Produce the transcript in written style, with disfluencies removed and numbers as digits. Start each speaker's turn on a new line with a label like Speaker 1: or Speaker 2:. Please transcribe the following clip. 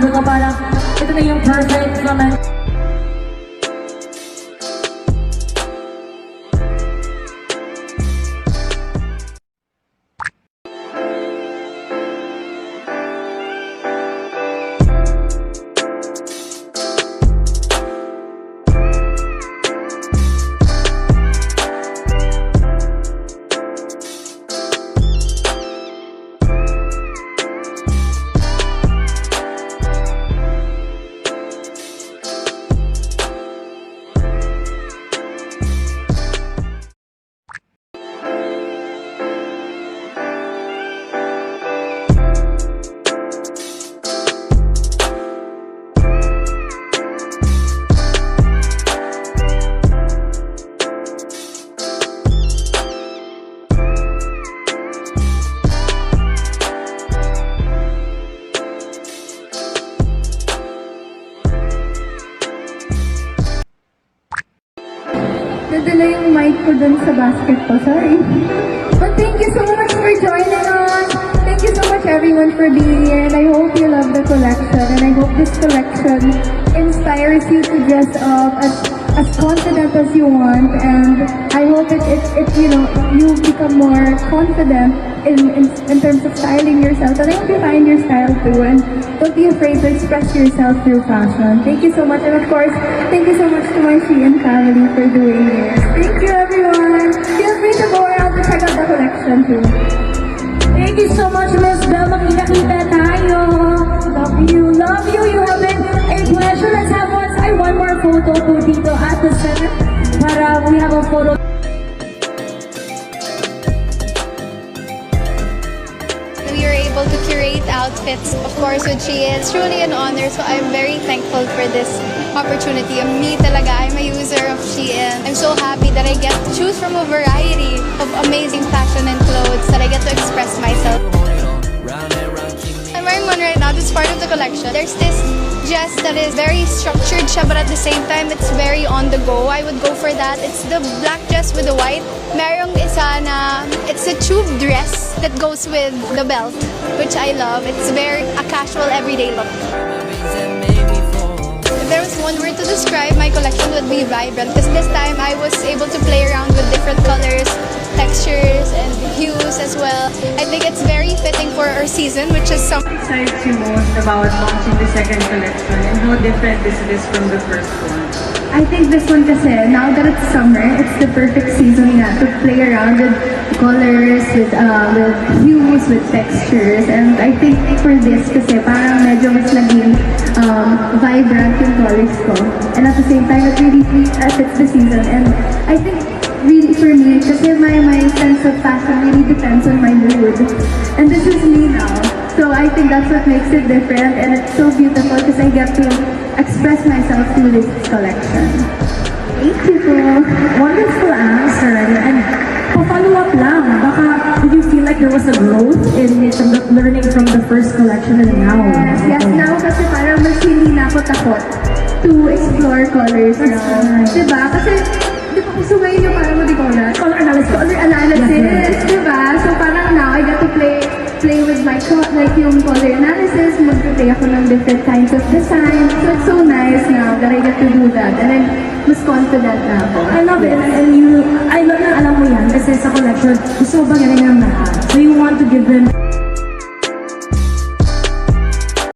Speaker 1: sabi ko parang ito na yung perfect moment.
Speaker 2: Nadala yung mic ko dun sa basket ko, sorry. But thank you so much for joining us. Thank you so much everyone for being here. And I hope you love the collection. And I hope this collection inspires you to dress up as confident as you want. And I hope you become more confident in terms of styling yourself. And I hope you find your style too. And don't be afraid to express yourself through fashion. Thank you so much. And of course, thank you so much to my Shein family for doing this. Thank you everyone. Feel free to go around to check out the collection too.
Speaker 1: Thank you so much, Miss Belle. Makita-kita tayo. Love you. Love you. You have been a pleasure. Let's have one more photo po dito at the center para we have a photo.
Speaker 3: We were able to curate outfits, of course, with Shein. It's truly an honor, so I'm very thankful for this opportunity. Me talaga, I'm a user of Shein. I'm so happy that I get to choose from a variety of amazing fashion and clothes, that I get to express myself. I'm wearing one right now. This is part of the collection. There's this dress that is very structured siya, but at the same time, it's very on the go. I would go for that. It's the black dress with the white. Merong isa na, it's a tube dress that goes with the belt, which I love. It's very a casual, everyday look. If there was one word to describe my collection, would be vibrant. Because this time, I was able to play around with different colors, textures, and hues as well. I think it's very fitting for our season, which is some.
Speaker 4: What excites you most about launching the second collection and how different this is from the first one?
Speaker 2: I think this one kasi, now that it's summer, it's the perfect season nga to play around with colors, with hues, with textures. And I think for this kasi, parang medyo mas naging vibrant yung colors ko. And at the same time, it really fits the season. And I think really for me, kasi my sense of fashion really depends on my mood. And this is me now. So I think that's what makes it different. And it's so beautiful because I get to express myself through this collection.
Speaker 1: Thank you po. Wonderful answer. And pa-follow up lang, baka did you feel like there was a growth in learning from the first collection and now?
Speaker 2: Yes, now kasi parang mas hindi na ako takot to explore colors now. Diba? Kasi di ba gusto ngayon yung parang
Speaker 1: Color analysis.
Speaker 2: color analysis, diba? So parang now I get to play with my yung color analysis, mag-play ako ng different kinds of design. So it's so nice now that I get to do that. And I'm mas confident na ako.
Speaker 1: I love it. And I love na alam mo yan kasi sa collection, gusto mo ba galing ng lahat? So you want to give them